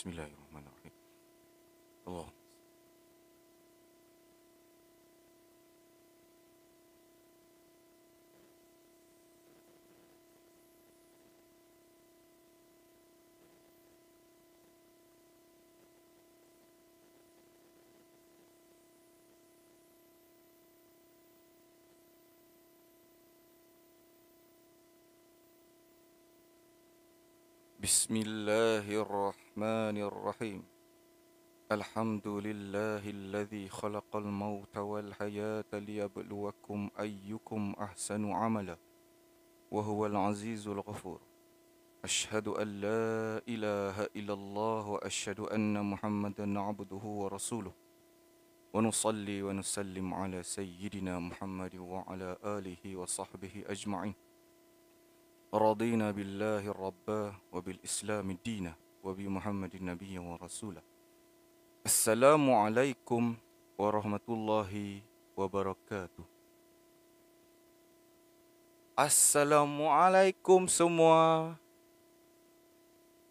Bismillahirrahmanirrahim. Allah. Bismillahirrahmanirrahim. Alhamdulillahilladzi khalaqal mauta wal hayata liyabluwakum ayyukum ahsanu amala wa huwal azizul ghafur. Ashhadu an la ilaha illallah wa ashhadu anna Muhammadan abduhu wa rasuluh. Wa nusalli wa nusallim ala sayyidina Muhammad wa ala alihi wa sahbihi ajma'in. رضينا بالله الرب وبالإسلام الدين وبمحمد النبي ورسوله. السلام عليكم ورحمة الله وبركاته. Assalamualaikum semua.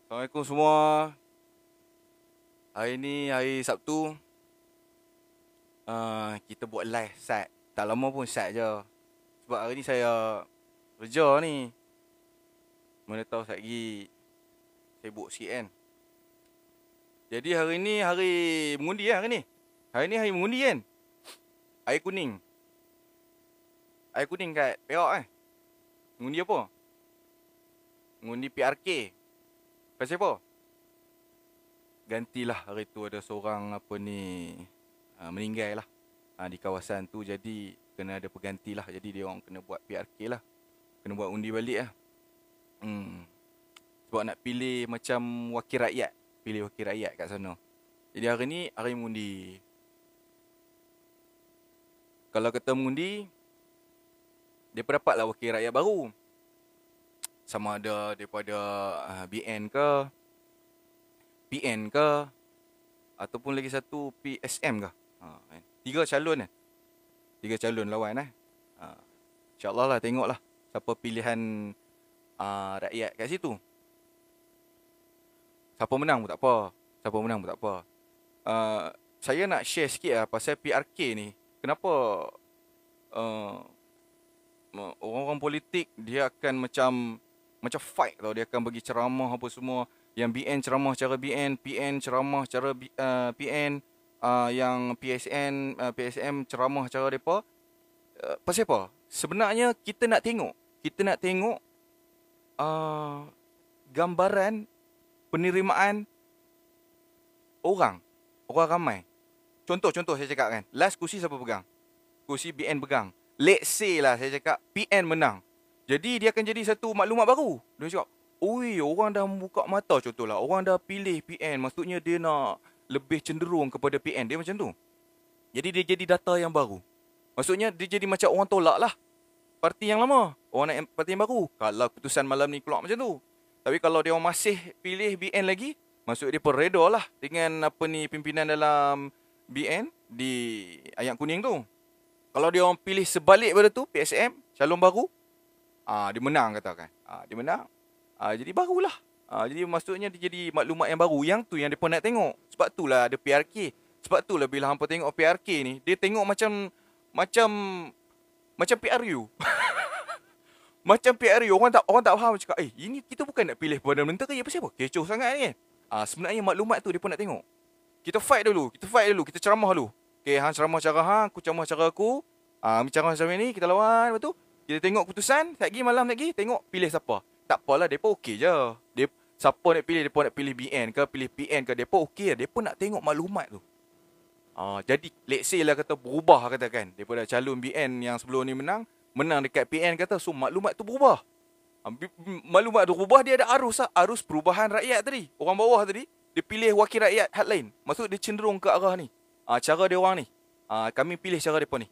Assalamualaikum semua. Hari ni hari Sabtu. Kita buat live start. Tak lama pun start je. Sebab hari ni saya kerja ni. Mana tahu saya lagi sibuk sikit kan. Jadi hari ni hari mengundi hari ni. Hari ni hari mengundi kan. Air kuning. Air kuning kat Perak Mengundi apa? Mengundi PRK. Pasal apa? Gantilah hari tu ada seorang meninggal lah di kawasan tu. Jadi kena ada pengganti lah. Jadi dia orang kena buat PRK lah. Kena buat undi balik lah. Sebab nak pilih macam wakil rakyat. Pilih wakil rakyat kat sana. Jadi hari ni hari mengundi. Kalau kata mengundi, dia dapatlah wakil rakyat baru. Sama ada daripada BN ke, PN ke, ataupun lagi satu PSM ke. 3 calon kan. 3 calon lawan InsyaAllah lah, tengoklah siapa pilihan rakyat kat situ. Siapa menang pun tak apa. Saya nak share sikit lah pasal PRK ni. Kenapa orang-orang politik dia akan macam fight tau. Dia akan bagi ceramah apa semua. Yang BN ceramah cara BN, PN ceramah cara PN, yang PSM ceramah cara mereka. Pasal apa? Sebenarnya kita nak tengok gambaran penerimaan orang ramai. Contoh saya cakap kan, last kursi siapa pegang? Kursi BN pegang. Let's say lah saya cakap PN menang. Jadi dia akan jadi satu maklumat baru. Dia cakap, oi, orang dah membuka mata, contohlah. Orang dah pilih PN, maksudnya dia nak lebih cenderung kepada PN. Dia macam tu. Jadi dia jadi data yang baru. Maksudnya dia jadi macam orang tolak lah parti yang lama. Orang nak parti yang baru. Kalau keputusan malam ni keluar macam tu. Tapi kalau dia orang masih pilih BN lagi, maksud dia redha lah dengan pimpinan dalam BN di ayat kuning tu. Kalau dia orang pilih sebalik pada tu, PSM, calon baru, dia menang katakan. Dia menang. Jadi barulah. Jadi maksudnya dia jadi maklumat yang baru. Yang tu yang dia pun nak tengok. Sebab itulah ada PRK. Sebab itulah bila hampa tengok PRK ni, dia tengok macam PRU. Macam PRU. Orang tak faham, cakap, ini kita bukan nak pilih Perdana Menteri. Pasal apa? Kecoh sangat ni kan. Sebenarnya maklumat tu dia pun nak tengok. Kita fight dulu. Kita ceramah dulu. Okay, hang ceramah cara hang, aku ceramah cara aku. Ceramah macam ni, kita lawan. Lepas tu, kita tengok keputusan. Malam lagi, tengok pilih siapa. Tak apalah, mereka okey je. Siapa nak pilih, mereka nak pilih BN ke, pilih PN ke, mereka okey je. Mereka nak tengok maklumat tu. Jadi, let's say lah kata berubah katakan. Daripada calon BN yang sebelum ni menang dekat PN kata, so maklumat tu berubah. Maklumat tu berubah, dia ada arus lah. Arus perubahan rakyat tadi. Orang bawah tadi, dia pilih wakil rakyat hal lain. Maksud dia cenderung ke arah ni. Cara dia orang ni. Kami pilih cara mereka ni.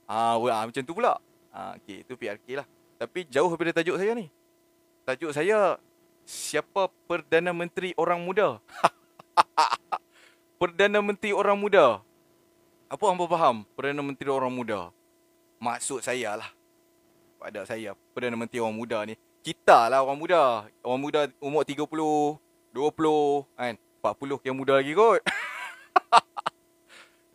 Macam tu pula. Okay, itu PRK lah. Tapi jauh daripada tajuk saya ni. Tajuk saya, siapa Perdana Menteri orang muda? Perdana Menteri orang muda. Apa hangpa faham Perdana Menteri orang muda? Maksud saya lah, pada saya, Perdana Menteri orang muda ni, kita lah orang muda. Orang muda umur 30, 20 kan. 40 yang muda lagi kot.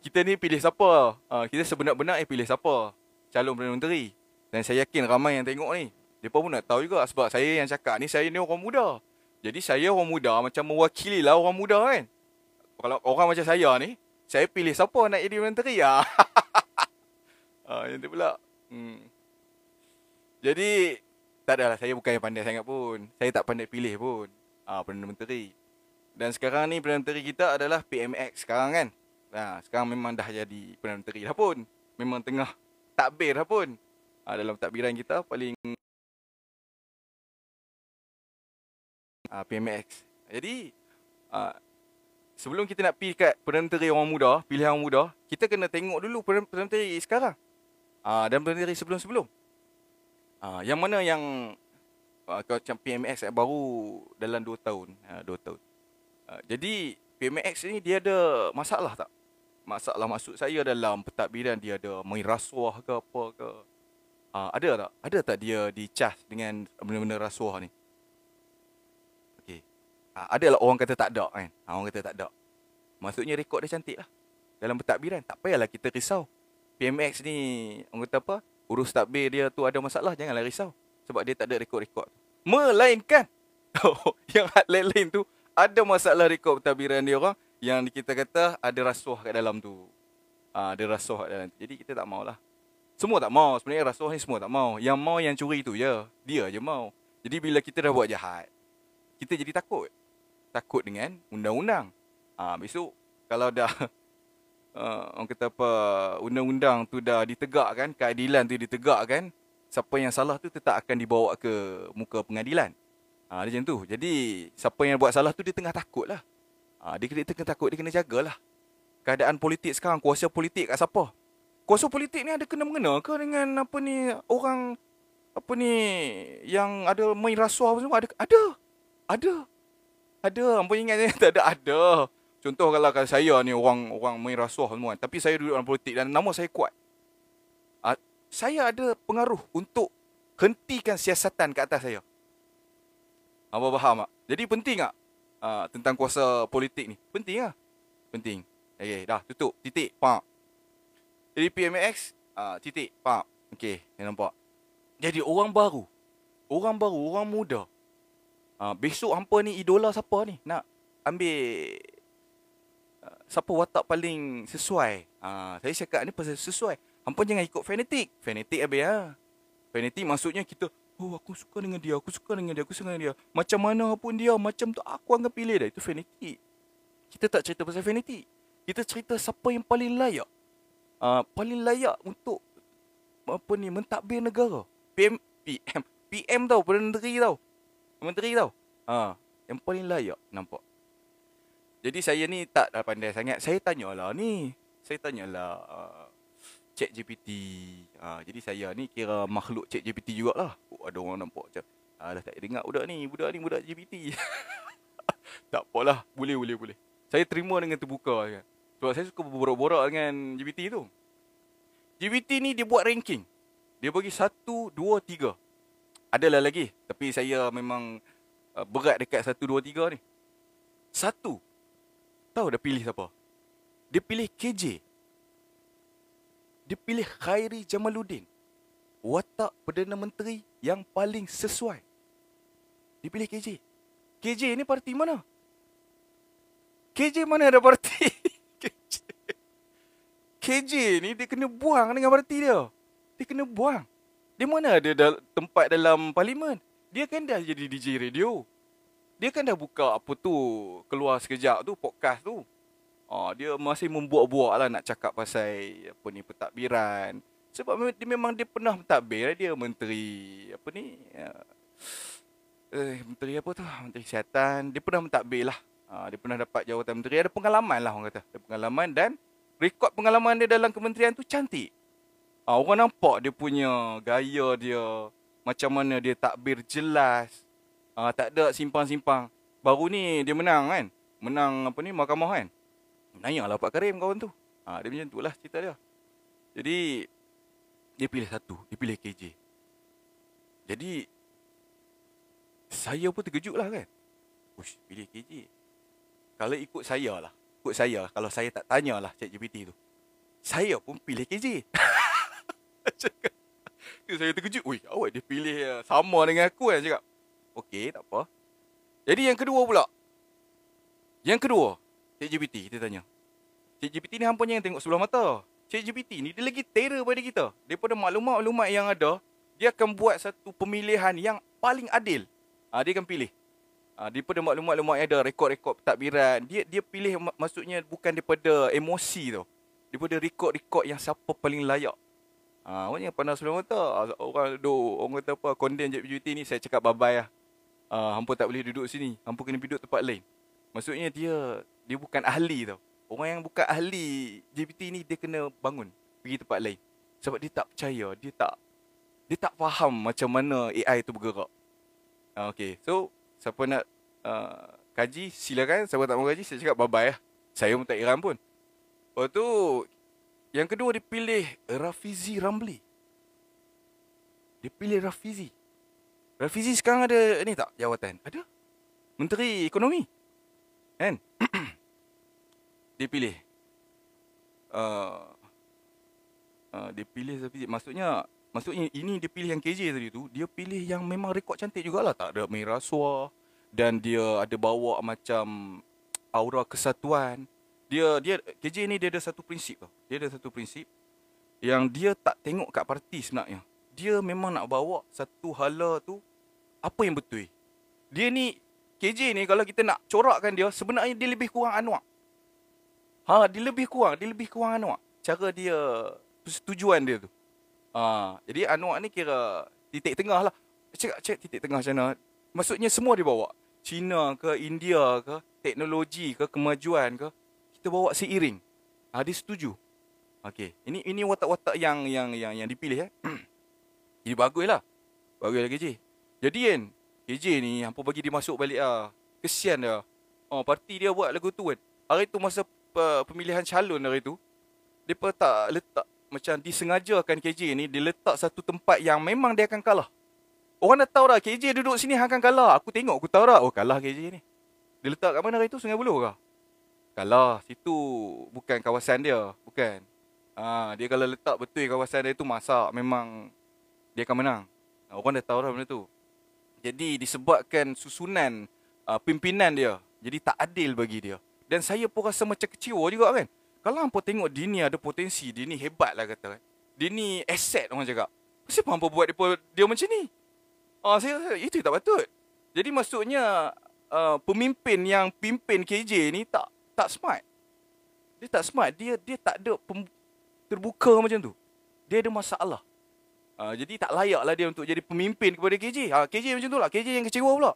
Kita ni pilih siapa? Kita sebenar-benar pilih siapa calon Perdana Menteri. Dan saya yakin ramai yang tengok ni, mereka pun nak tahu juga. Sebab saya yang cakap ni, saya ni orang muda. Jadi saya orang muda macam mewakili lah orang muda kan. Kalau orang macam saya ni, saya pilih siapa nak jadi menteri lah. Yang tu pula. Jadi tak adalah, saya bukan yang pandai sangat pun. Saya tak pandai pilih pun Perdana Menteri. Dan sekarang ni Perdana Menteri kita adalah PMX sekarang kan. Sekarang memang dah jadi Perdana Menteri dah pun. Memang tengah takbir dah pun. Dalam takbiran kita paling PMX. Jadi sebelum kita nak pergi kat Perdana Menteri orang muda, pilihan orang muda, kita kena tengok dulu Perdana Menteri sekarang dan Perdana Menteri sebelum-sebelum. Yang mana yang macam PMX baru dalam 2 tahun. 2 tahun. Jadi PMX ni dia ada masalah tak? Masalah maksud saya dalam pentadbiran dia ada main rasuah ke apa ke? Ada tak? Ada tak dia dicas dengan benda-benda rasuah ni? Okey. Adalah orang kata tak ada kan? Orang kata tak ada. Maksudnya rekod dia cantik lah. Dalam pentadbiran tak payahlah kita risau. PMX ni orang kata apa? Urus takbir dia tu ada masalah, janganlah risau. Sebab dia tak ada rekod-rekod. Melainkan yang lain-lain tu ada masalah rekod pentadbiran dia orang yang kita kata ada rasuah kat dalam tu. Ada rasuah kat dalam tu. Jadi kita tak maulah. Semua tak mau. Sebenarnya rasuah ni semua tak mau. Yang mau yang curi tu je. Dia je mau. Jadi bila kita dah buat jahat, kita jadi takut. Takut dengan undang-undang. Besok kalau dah orang kata apa, undang-undang tu dah ditegakkan, keadilan tu ditegakkan, siapa yang salah tu tetap akan dibawa ke muka pengadilan. Dia macam tu. Jadi siapa yang buat salah tu dia tengah takut lah. Dia tengah takut, dia kena jagalah. Keadaan politik sekarang, kuasa politik kat siapa? Kuasa politik ni ada kena-mengena ke dengan apa ni, orang apa ni yang ada main rasuah semua? Ada. Ampun ingat tak ada. Contoh kalau saya ni orang main rasuah semua, tapi saya duduk dalam politik dan nama saya kuat. Saya ada pengaruh untuk hentikan siasatan kat atas saya. Abang faham tak? Jadi penting tak tentang kuasa politik ni? Penting lah. Penting. Okay, dah tutup. Titik. Pak. Jadi PMX, titik. Pak. Okay, saya nampak. Jadi orang baru, orang muda. Besok hampa ni idola siapa ni? Nak ambil siapa watak paling sesuai? Saya cakap ni pasal sesuai. Hampa jangan ikut fanatik. Fanatik habis lah. Fanatik maksudnya kita, aku suka dengan dia, aku suka dengan dia. Macam mana pun dia, macam tu aku akan pilih dah. Itu fanatik. Kita tak cerita pasal fanatik. Kita cerita siapa yang paling layak. Paling layak untuk apa ni, mentadbir negara. PM tau, Perdana Menteri tau. Menteri tau. Yang paling layak, nampak. Jadi saya ni tak pandai sangat. Saya tanyalah ChatGPT. Jadi saya ni kira makhluk ChatGPT jugalah. Ada orang nampak macam dah tak dengar budak ni budak GPT. Tak apalah, boleh. Saya terima dengan terbuka kan. Sebab saya suka berborak-borak dengan GPT tu. GPT ni dia buat ranking. Dia bagi 1, 2, 3. Adalah lagi, tapi saya memang berat dekat 1, 2, 3 ni. 1. Tahu dah pilih siapa? Dia pilih KJ. Dia pilih Khairi Jamaluddin. Watak Perdana Menteri yang paling sesuai. Dia pilih KJ. KJ ni parti mana? KJ mana ada parti? KJ ni dia kena buang dengan parti dia. Dia kena buang. Dia mana ada tempat dalam parlimen? Dia kan dah jadi DJ radio. Dia kan dah buka apa tu, keluar sekejap tu, podcast tu. Dia masih membuat-buat lah nak cakap pasal apa ni, pentadbiran. Sebab dia pernah mentadbir. Dia menteri apa ni, menteri apa tu, menteri kesihatan. Dia pernah mentadbir lah. Dia pernah dapat jawatan menteri. Ada pengalaman lah orang kata. Ada pengalaman dan rekod pengalaman dia dalam kementerian tu cantik. Orang nampak dia punya gaya dia, macam mana dia takbir jelas. Tak ada simpang-simpang. Baru ni dia menang kan. Menang apa ni, mahkamah kan. Nanyalah Pak Karim kawan tu. Dia macam tu lah cerita dia. Jadi dia pilih satu. Dia pilih KJ. Jadi saya pun terkejut lah kan. Ush, pilih KJ. Kalau ikut saya lah, kalau saya tak tanyalah ChatGPT tu, saya pun pilih KJ. Cakap. Saya terkejut. Ui, awak dia pilih sama dengan aku kan. Cakap, okey, tak apa. Jadi yang kedua pula. ChatGPT kita tanya. ChatGPT ni hampa yang tengok sebelah mata. ChatGPT ni dia lagi terror pada kita. Daripada maklumat-maklumat yang ada, dia akan buat satu pemilihan yang paling adil. Dia akan pilih. Daripada maklumat-maklumat yang ada, rekod-rekod pentadbiran, dia pilih maksudnya bukan daripada emosi tau. Daripada rekod-rekod yang siapa paling layak. Maknanya pandang sebelah mata. Orang kata apa, condemn ChatGPT ni, saya cakap bye-bye lah. Hampa tak boleh duduk sini. Hampa kena duduk tempat lain. Maksudnya dia bukan ahli tau. Orang yang bukan ahli GPT ni, dia kena bangun, pergi tempat lain. Sebab dia tak percaya, dia tak faham macam mana AI tu bergerak. Okay, so siapa nak kaji, silakan. Siapa tak mau kaji, saya cakap bye-bye lah. Saya pun tak iram pun. Lepas tu, yang kedua dia pilih Rafizi Ramli. Dia pilih Rafizi. Rafizi sekarang ada ni tak jawatan? Ada. Menteri Ekonomi. Kan? Dia pilih. Dia pilih Rafizi. Maksudnya ini dia pilih yang KJ tadi tu. Dia pilih yang memang rekod cantik jugalah. Tak ada merah suar. Dan dia ada bawa macam aura kesatuan. KJ ni dia ada satu prinsip tau. Dia ada satu prinsip yang dia tak tengok kat parti sebenarnya. Dia memang nak bawa satu hala tu apa yang betul. Dia ni, KJ ni kalau kita nak corakkan dia, sebenarnya dia lebih kurang Anwar. Dia lebih kurang Anwar. Cara dia, persetujuan dia tu. Jadi Anwar ni kira titik tengah lah. Cek titik tengah macam mana. Maksudnya semua dia bawa. China ke, India ke, teknologi ke, kemajuan ke, kita bawa seiring. Dia setuju. Okey, ini watak-watak yang dipilih Jadi baguslah. Baguslah KJ. Jadi kan, KJ ni hampa bagi dia masuk balik Kesian dia. Parti dia buat lagu tu kan. Hari tu masa pemilihan calon hari tu, depa tak letak macam disengajakan KJ ni, dia letak satu tempat yang memang dia akan kalah. Orang dah tahu dah KJ duduk sini akan kalah. Aku tengok, aku tahu dah. Kalah KJ ni. Dia letak kat mana hari tu? Sungai Buloh kah? Kalah. Situ bukan kawasan dia. Bukan. Dia kalau letak betul kawasan dia tu, masak, memang dia akan menang. Orang dah tahu dah benda tu. Jadi disebabkan susunan pimpinan dia, jadi tak adil bagi dia. Dan saya pun rasa macam kecewa juga kan. Kalau hampa tengok dia ni ada potensi, dia ni hebat lah kata kan. Dia ni aset orang cakap. Kenapa hampa buat dia macam ni? Saya rasa itu tak patut. Jadi maksudnya pemimpin yang pimpin KJ ni tak smart. Dia tak smart. Dia tak ada terbuka macam tu. Dia ada masalah. Jadi tak layaklah dia untuk jadi pemimpin kepada KJ. KJ macam tu lah. KJ yang kecewa pula.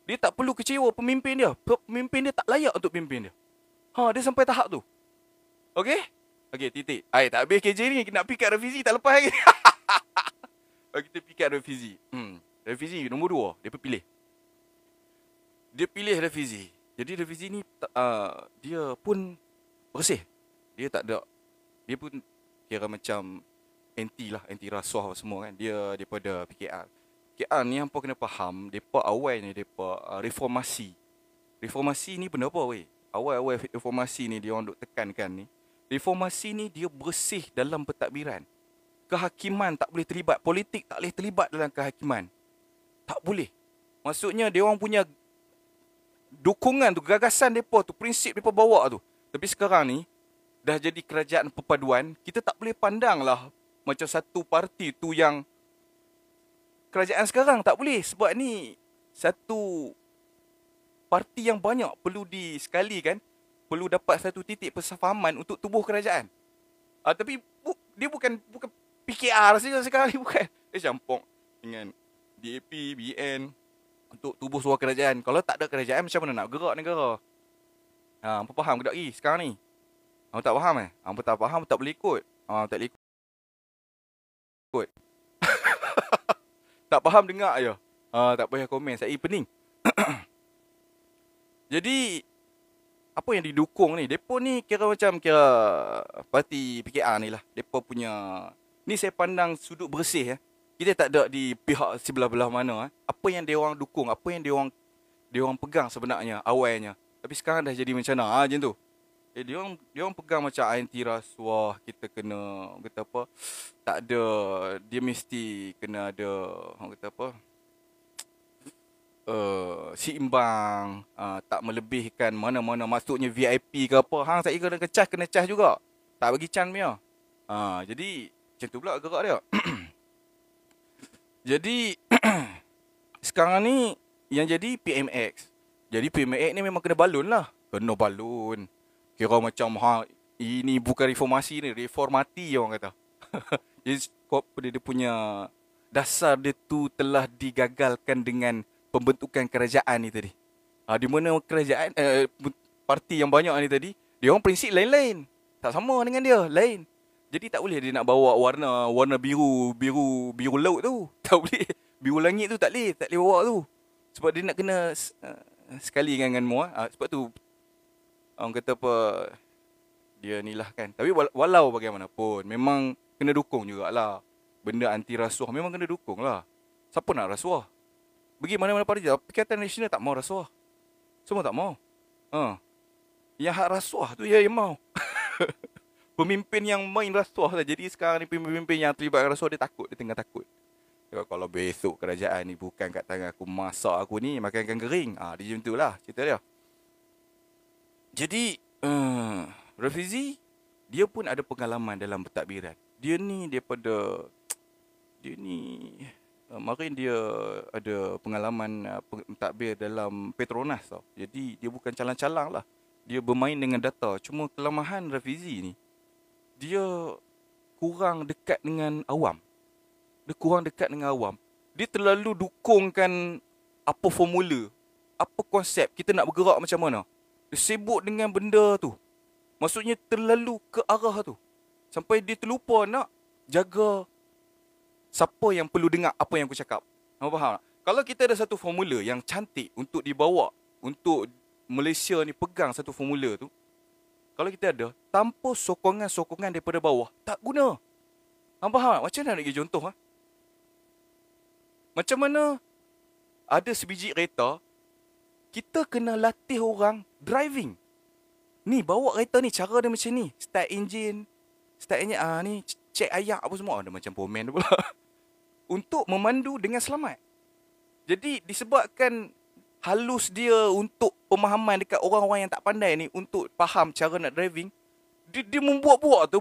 Dia tak perlu kecewa pemimpin dia. Pemimpin dia tak layak untuk pimpin dia. Dia sampai tahap tu. Okey? Okey, titik. Tak habis KJ ni. Nak pick up Rafizi tak lepas lagi. Kita pick up Rafizi. Rafizi nombor 2. Dia pilih. Dia pilih Rafizi. Jadi Rafizi ni dia pun bersih. Dia tak ada. Dia pun kira macam anti rasuah semua kan. Dia daripada PKR. PKR ni hampa kena faham, depa awal ni depa reformasi. Reformasi ni benda apa weh? Awal-awal reformasi ni dia orang duk tekankan ni. Reformasi ni dia bersih dalam pentadbiran. Kehakiman tak boleh terlibat, politik tak boleh terlibat dalam kehakiman. Tak boleh. Maksudnya dia orang punya dukungan tu, gagasan depa tu, prinsip depa bawa tu. Tapi sekarang ni dah jadi kerajaan perpaduan, kita tak boleh pandang lah macam satu parti tu yang kerajaan sekarang. Tak boleh. Sebab ni satu parti yang banyak perlu disekalikan, perlu dapat satu titik persefahaman untuk tubuh kerajaan. Tapi dia bukan PKR saja sekarang ni, bukan. Dia campur dengan DAP, BN untuk tubuh sebuah kerajaan. Kalau tak ada kerajaan, macam mana nak gerak negara? Hampa faham ke tak sekarang ni? Hampa tak faham Hampa tak faham, tak boleh ikut. Tak boleh ikut. Tak faham dengar je. Tak payah komen. Saya pening. Jadi apa yang didukung ni? Depa ni kira parti PKR ni lah. Depa punya ni saya pandang sudut bersih Kita tak ada di pihak sebelah-belah mana Apa yang dia orang dukung, apa yang dia orang pegang sebenarnya awalnya. Tapi sekarang dah jadi macam mana? Macam tu. Dia orang pegang macam anti rasuah, kita kena kata apa? Tak ada, dia mesti kena ada orang kata apa? Seimbang, tak melebihkan mana-mana, maksudnya VIP ke apa. Hang saya kena cas juga. Tak bagi can punya. Jadi macam tu pula gerak dia. Jadi sekarang ni yang jadi PMX. Jadi PMX ni memang kena balun lah. Kena balun. Kira macam ini bukan reformasi ni, reformati orang kata. Jadi dia punya dasar dia tu telah digagalkan dengan pembentukan kerajaan ni tadi. Di mana kerajaan parti yang banyak ni tadi, dia orang prinsip lain-lain. Tak sama dengan dia, lain. Jadi tak boleh dia nak bawa warna biru laut tu. Tak boleh. Biru langit tu tak boleh bawa tu. Sebab dia nak kena sekali dengan mu. Sebab tu orang kata apa, dia ni lah kan. Tapi walau bagaimanapun, memang kena dukung jugalah. Benda anti rasuah memang kena dukung lah. Siapa nak rasuah? Pergi mana-mana parti, Pakatan Nasional tak mau rasuah. Semua tak mau. Yang hak rasuah tu yang mau. Pemimpin yang main rasuah lah. Jadi sekarang ni pemimpin yang terlibat rasuah, dia takut. Dia tengah takut. Kalau besok kerajaan ni bukan kat tangan aku, masak aku ni, makankan kering. Dia macam tu lah cerita dia. Jadi Rafizi, dia pun ada pengalaman dalam pentadbiran. Dia ni kemarin dia ada pengalaman pentadbir dalam Petronas tau. Jadi dia bukan calang-calang lah. Dia bermain dengan data. Cuma kelemahan Rafizi ni, dia kurang dekat dengan awam. Dia terlalu dukungkan apa formula, apa konsep, kita nak bergerak macam mana. Dia sibuk dengan benda tu. Maksudnya terlalu ke arah tu. Sampai dia terlupa nak jaga siapa yang perlu dengar apa yang aku cakap. Nampak faham tak? Kalau kita ada satu formula yang cantik untuk dibawa, untuk Malaysia ni pegang satu formula tu, kalau kita ada, tanpa sokongan-sokongan daripada bawah, tak guna. Nampak faham tak? Macam mana nak bagi contoh? Macam mana ada sebiji kereta, kita kena latih orang driving. Ni, bawa kereta ni, cara dia macam ni. Start engine, ni, cek ayak apa semua. Ada macam pomen tu pula. Untuk memandu dengan selamat. Jadi, disebabkan halus dia untuk pemahaman dekat orang-orang yang tak pandai ni, untuk faham cara nak driving, dia membuat-buat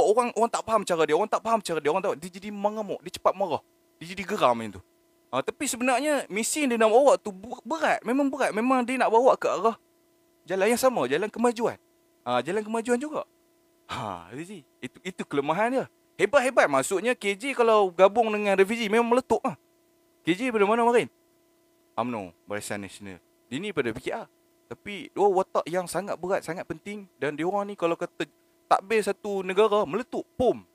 orang tak faham cara dia. Dia jadi mengamuk, dia cepat marah. Dia jadi geram macam tu. Tapi sebenarnya mesin dia nak bawa tu berat. Memang dia nak bawa ke arah jalan yang sama, jalan kemajuan. Jalan kemajuan juga. Itu kelemahan dia. Hebat. Maksudnya KJ kalau gabung dengan Rafizi memang meletup . KJ pada mana kemarin? UMNO, Barisan Nasional. Dia ni pada PKR. Tapi dua watak yang sangat berat, sangat penting. Dan diorang ni kalau kata takbir satu negara, meletup. Pum.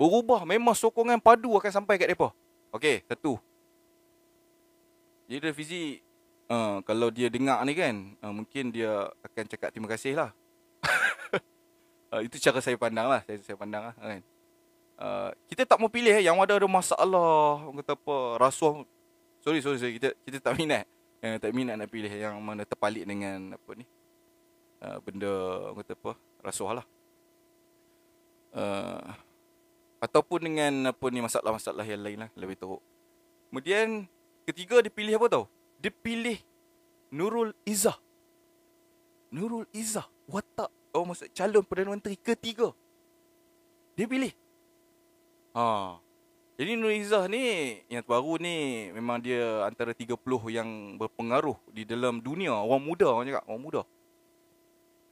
Berubah. Memang sokongan padu akan sampai kat mereka. Okey, satu. Jadi Rafizi, kalau dia dengar ni kan, mungkin dia akan cakap terima kasih lah. Itu cara saya pandang lah. Kan? Kita tak mau pilih yang ada masalah, orang kata apa, rasuah. Sorry, kita tak minat. Tak minat nak pilih yang mana terpalit dengan apa ni, benda, orang kata apa, rasuah lah. Ataupun dengan apa ni, masalah-masalah yang lain lah, lebih teruk. Kemudian ketiga dia pilih apa tau? Dia pilih Nurul Izzah, watak, maksud calon Perdana Menteri ketiga. Dia pilih. Jadi Nurul Izzah ni, yang terbaru ni, memang dia antara 30 yang berpengaruh di dalam dunia. Orang muda.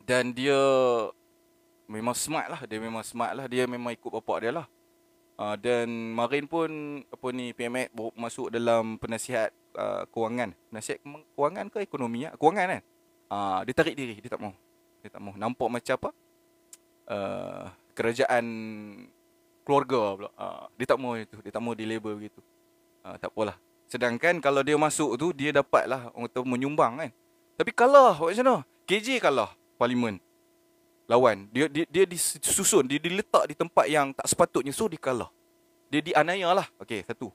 Dan dia memang smart lah. Dia memang ikut bapak dia lah. Dan kemarin pun PMX masuk dalam penasihat kewangan. Penasihat kewangan ke ekonomi? Kewangan kan? Dia tarik diri, dia tak mau. Nampak macam apa? Kerajaan keluarga pula. Dia tak mau itu. Dia tak mau dilabel begitu. Tak apalah. Sedangkan kalau dia masuk tu, dia dapatlah orang kata menyumbang kan. Tapi kalah macam mana? KJ kalah parlimen. Lawan. Dia disusun, dia diletak di tempat yang tak sepatutnya. So dia kalah. Dia dianiaya lah. Okey, satu.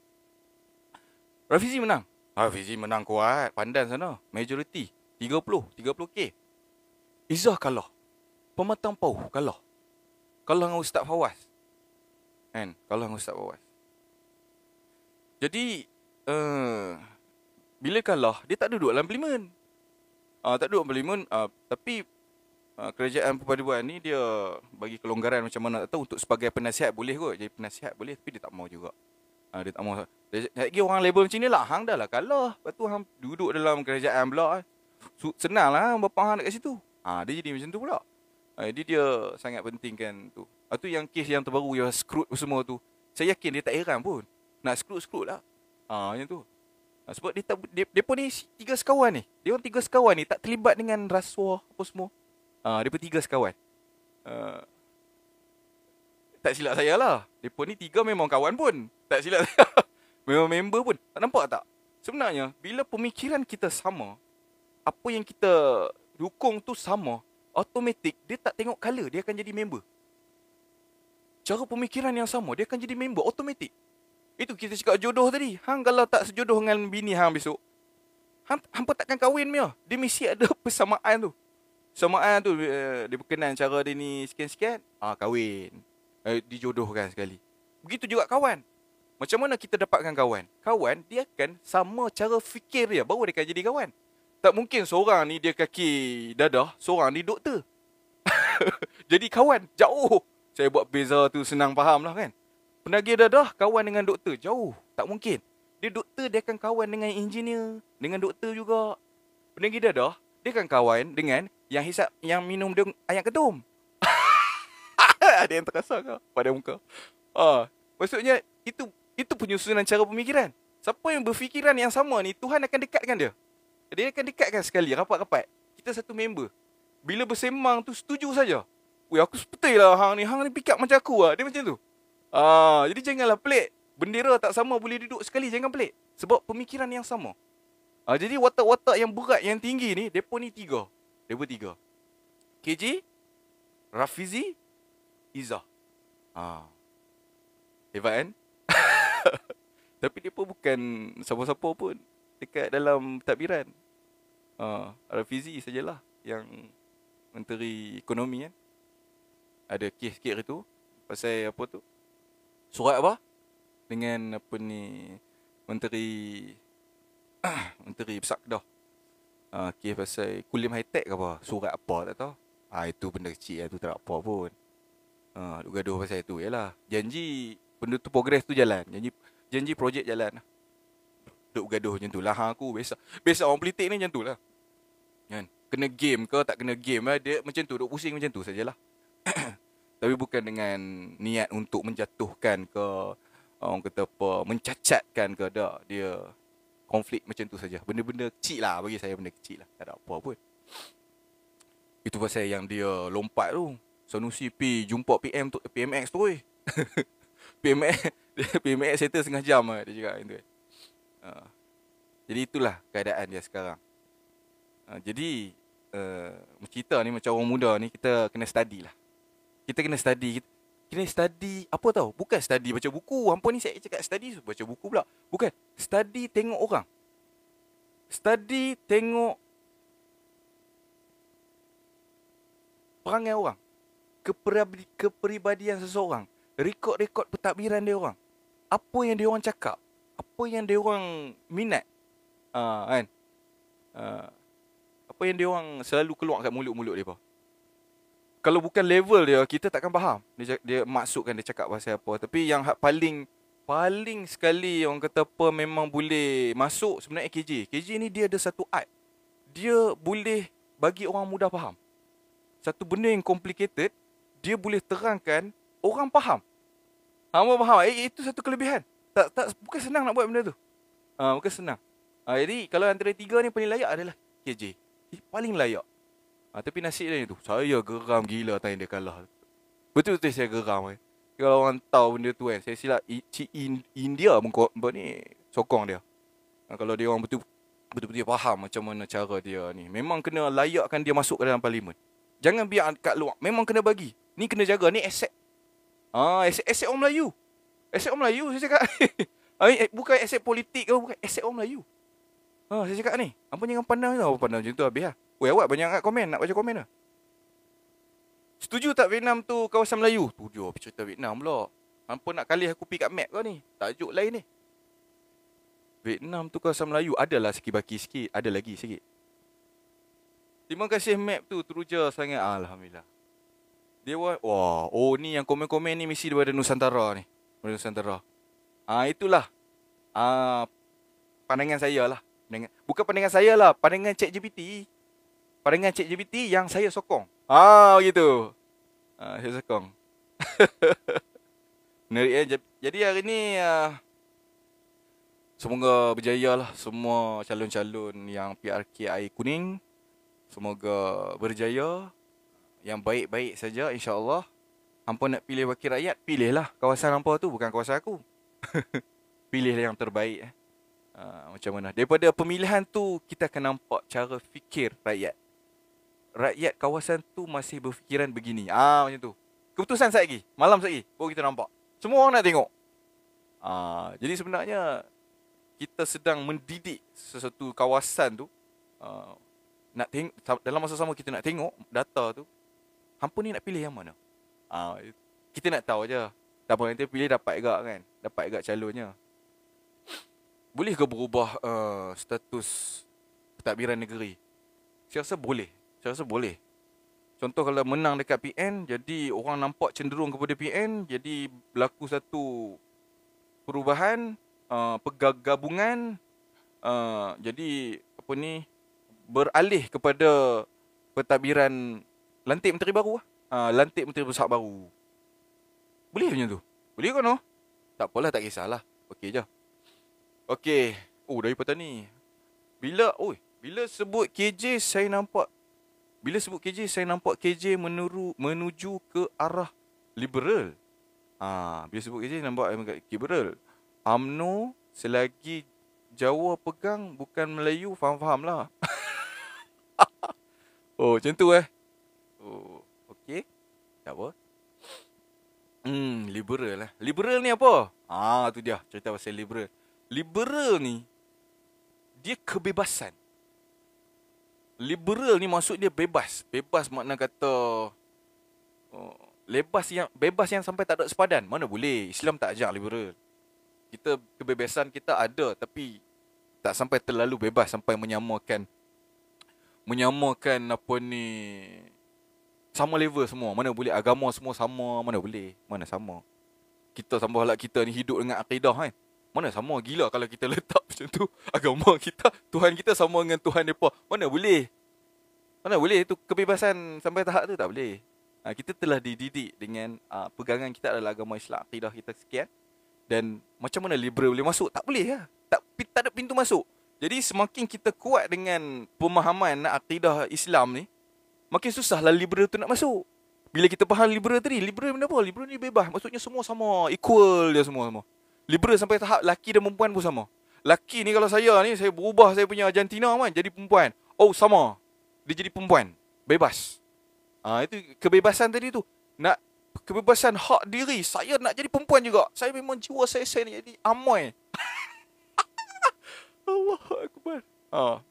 Rafizi menang. Rafizi menang kuat. Pandan sana. Majoriti. 30k. Izzah kalah. Pematang Pauh kalah. Kalah dengan Ustaz Fawaz. Kan? Kalah dengan Ustaz Fawaz. Jadi bila kalah, dia tak duduk dalam parlimen. Tak duduk dalam parlimen, tapi kerajaan perpaduan ni dia bagi kelonggaran macam mana tak tahu, untuk sebagai penasihat boleh kot. Jadi penasihat boleh, tapi dia tak mau juga. Dia tak mau. Lagi orang label macam ni lah, hang dah lah kalah, lepas tu hang duduk dalam kerajaan pula. Senang lah bapa hang dekat situ. Dia jadi macam tu pula. Jadi dia sangat pentingkan tu. Tu yang kes yang terbaru, yang screwed semua tu. Saya yakin dia tak heran pun. Nak screwed lah. Macam tu. Sebab dia pun ni 3 sekawan ni. Dia orang 3 sekawan ni tak terlibat dengan rasuah apa semua. Dia pun 3 sekawan. Tak silap saya lah. Dia pun ni 3 memang kawan pun. Tak silap saya. Memang member pun. Tak nampak tak? Sebenarnya, bila pemikiran kita sama, apa yang kita dukung tu sama, automatik dia tak tengok colour, dia akan jadi member. Cara pemikiran yang sama, dia akan jadi member automatik. Itu kita cakap jodoh tadi. Hang kalau tak sejodoh dengan bini hang besok, hang pun takkan kahwin punya. Dia mesti ada persamaan tu. Persamaan tu, dia berkenan cara dia ni sekian-sekian, kahwin. Dijodohkan sekali. Begitu juga kawan. Macam mana kita dapatkan kawan? Kawan, dia akan sama cara fikir dia, baru dia akan jadi kawan. Tak mungkin seorang ni dia kaki dadah, seorang ni doktor. Jadi kawan, jauh. Saya buat beza tu senang faham lah kan. Penagih dadah kawan dengan doktor, jauh. Tak mungkin. Dia doktor, dia akan kawan dengan engineer, dengan doktor juga. Penagih dadah, dia akan kawan dengan yang hisap, yang minum dia ayam ketum. Ada yang terasa ke pada muka? Maksudnya itu penyusunan cara pemikiran. Siapa yang berfikiran yang sama ni, Tuhan akan dekatkan dia. Dia akan dekatkan sekali, rapat-rapat. Kita satu member. Bila bersemang tu setuju saja. Weh, aku seperti lah hang ni pick up macam aku lah. Dia macam tu. Jadi janganlah pelik. Bendera tak sama boleh duduk sekali, jangan pelik. Sebab pemikiran yang sama. Jadi watak-watak yang berat, yang tinggi ni, mereka ni 3. Mereka 3. KJ, Rafizi, Izzah. Hebat kan? Tapi dia pun bukan siapa-siapa pun dekat dalam pentadbiran. Rafizi sajalah yang Menteri Ekonomi kan. Ada kes sikit tu pasal apa tu? Surat apa? Dengan apa ni, Menteri Besar Kedah. Kes pasal Kulim High-Tech ke apa? Surat apa tak tahu. Itu benda kecil lah, tu tak apa pun. Duk gaduh pasal itu. Yalah, janji benda tu progress tu jalan. Janji projek jalan. Duk gaduh macam tu lah. Aku biasa orang politik ni macam tu lah. Kan? Kena game ke tak kena game lah, dia macam tu, duk pusing macam tu sajalah. Tapi bukan dengan niat untuk menjatuhkan ke, orang kata apa, mencacatkan ke, tak. Dia konflik macam tu saja. Benda-benda kecil lah, bagi saya benda kecil lah. Tak ada apa pun. Itu pasal yang dia lompat tu. Sanusi pergi jumpa PM tu, PMX tu weh. PMX settle setengah jam lah, dia cakap macam tu. Jadi itulah keadaan dia sekarang. Jadi kita ni macam orang muda ni, kita kena study lah. Kita kena study. Kena study apa tau? Bukan study baca buku. Hampa ni saya cakap study baca buku pula. Bukan. Study tengok orang. Study tengok perangai orang. Kepribadian seseorang. Rekod-rekod pentadbiran dia orang. Apa yang dia orang cakap. Apa yang dia orang minat. Kan? Apa yang dia orang selalu keluar kat mulut-mulut dia. Kalau bukan level dia, kita takkan faham. Dia maksudkan dia cakap pasal apa. Tapi yang paling sekali orang kata apa memang boleh masuk sebenarnya KJ. KJ ni dia ada satu art. Dia boleh bagi orang mudah faham. Satu benda yang complicated, dia boleh terangkan orang faham. Orang faham. Itu satu kelebihan. Bukan senang nak buat benda tu. Bukan senang. Jadi kalau antara 3 ni paling layak adalah KJ. Paling layak. Tapi nasib dia tu, saya geram gila tanya dia kalah. Betul-betul saya geram. Kalau orang tahu benda tu kan, saya silap India ni sokong dia. Kalau dia orang betul-betul faham macam mana cara dia ni, memang kena layakkan dia masuk ke dalam parlimen. Jangan biar kat luar. Memang kena bagi. Ni kena jaga. Ni aset. Aset orang Melayu. Aset orang Melayu saya cakap. Bukan aset politik ke, bukan aset orang Melayu. Saya cakap ni, apa jangan pandang tau. Pandang macam tu habis lah. Awak banyak angkat komen, nak baca komen lah. Setuju tak Vietnam tu kawasan Melayu? Setuju, apa cerita Vietnam pula. Hampa nak kali aku pergi kat map kau ni. Tajuk lain ni. Vietnam tu kawasan Melayu. Adalah sikit-baki sikit. Ada lagi sikit. Terima kasih map tu, teruja sangat. Alhamdulillah. Dia wah, oh ni yang komen-komen ni mesti daripada Nusantara ni. Daripada Nusantara. Itulah. Pandangan saya lah. Bukan pandangan saya lah, pandangan ChatGPT. Pandangan ChatGPT yang saya sokong. Gitu. Saya sokong. Menarik Jadi hari ni semoga berjaya lah semua calon-calon yang PRKI kuning. Semoga berjaya. Yang baik-baik saja, insya-Allah. Hampa nak pilih wakil rakyat, pilihlah kawasan hampa tu, bukan kawasan aku. Pilihlah yang terbaik. Macam mana? Daripada pemilihan tu, kita akan nampak cara fikir rakyat. Rakyat kawasan tu masih berfikiran begini. Macam tu. Keputusan saat lagi, malam saat lagi, baru kita nampak. Semua orang nak tengok. Jadi sebenarnya kita sedang mendidik sesuatu kawasan tu. Nak tengok, dalam masa sama kita nak tengok data tu. Hampa ni nak pilih yang mana? Kita nak tahu je. Tak apa, nanti pilih dapat juga kan. Dapat juga calonnya. Boleh ke berubah status pentadbiran negeri? Saya rasa boleh. Contoh kalau menang dekat PN, jadi orang nampak cenderung kepada PN, jadi berlaku satu perubahan, pergabungan, jadi apa ni, beralih kepada pentadbiran lantik menteri baru lah. Lantik menteri besar baru. Boleh macam tu? Boleh ke no? Tak apalah, tak kisahlah. Okey je. Okey. Daripada ni. Bila sebut KJ saya nampak KJ menuju ke arah liberal. Bila sebut KJ nampak liberal. UMNO selagi Jawa pegang bukan Melayu, faham lah. Macam tu okey. Tak apa. Liberal lah. Liberal ni apa? Tu dia cerita pasal liberal. Liberal ni dia kebebasan. Liberal ni maksud dia bebas. Bebas makna kata bebas yang sampai tak ada sepadan. Mana boleh. Islam tak ajar liberal. Kebebasan kita ada, tapi tak sampai terlalu bebas sampai menyamakan apa ni, sama level semua. Mana boleh. Agama semua sama. Mana boleh. Mana sama. Kita tambah lah, kita ni hidup dengan akidah kan. Mana sama. Gila kalau kita letak macam tu. Agama kita, Tuhan kita sama dengan Tuhan mereka. Mana boleh. Itu kebebasan sampai tahap tu tak boleh. Kita telah dididik dengan pegangan kita adalah agama Islam. Akidah kita sekian. Dan macam mana liberal boleh masuk? Tak boleh lah. Tak ada pintu masuk. Jadi semakin kita kuat dengan pemahaman akidah Islam ni, makin susahlah liberal tu nak masuk. Bila kita faham liberal tadi, liberal benda apa? Liberal ni bebas. Maksudnya semua sama. Equal dia semua. Liberal sampai tahap laki dan perempuan pun sama. Laki ni kalau saya berubah saya punya jantina kan, jadi perempuan. Sama. Dia jadi perempuan. Bebas. Itu kebebasan tadi tu. Nak kebebasan hak diri. Saya nak jadi perempuan juga. Saya memang jiwa saya nak jadi amoy. Allahu Akbar.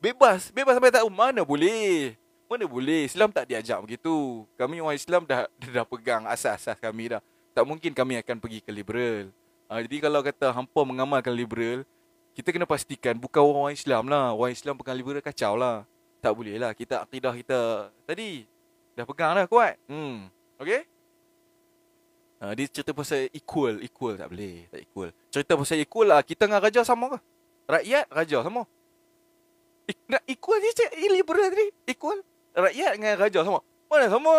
Bebas sampai tak. Mana boleh. Islam tak diajak begitu. Kami orang Islam dah pegang asas-asas kami dah. Tak mungkin kami akan pergi ke liberal. Jadi kalau kata hampa mengamalkan liberal, kita kena pastikan bukan orang Islam lah. Orang Islam pegang liberal kacau lah. Tak boleh lah. Kita akidah kita tadi dah pegang dah kuat. Okay. Dia cerita pasal equal tak boleh. Tak equal. Cerita pasal equal lah. Kita dengan raja sama ke? Rakyat, raja sama. Nak equal je cik. Liberal tadi. Equal. Rakyat dengan raja sama. Mana sama?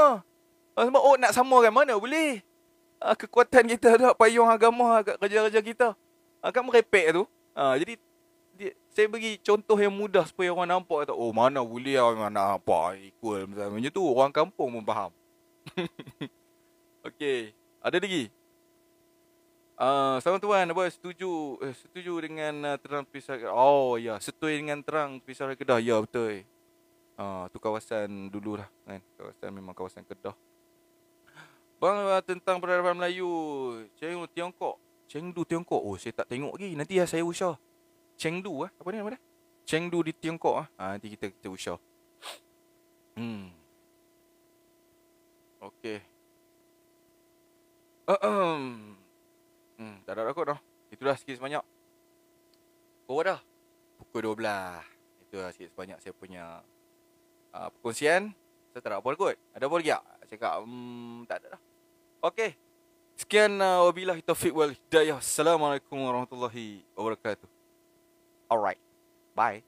Nak sama kan? Mana boleh? Kekuatan kita ada payung agama kat raja-raja kita. Kan merepek tu. Jadi saya bagi contoh yang mudah supaya orang nampak kata, mana boleh orang nak apa equal macam tu. Orang kampung pun faham. Okey, ada lagi. Sama tuan, apa setuju dengan terang pisau. Ya, setuju dengan terang pisau Kedah. Ya, betul. Tu kawasan dululah kan. Memang kawasan Kedah. Bang, tentang peradaban Melayu, Chengdu Tiongkok. Saya tak tengok lagi. Nanti saya usah. Chengdu apa ni nama dia? Chengdu di Tiongkok nanti kita usah. Okey. Tak ada rakut dah. Itulah sikit sebanyak. Dah. Pukul 12. Itulah sikit sebanyak saya punya perkongsian. Saya tak ada apa kot. Ada apa lagi tak? Cakap tak ada dah. Okey. Sekian wabillahi taufiq wal hidayah. Assalamualaikum warahmatullahi wabarakatuh. Alright. Bye.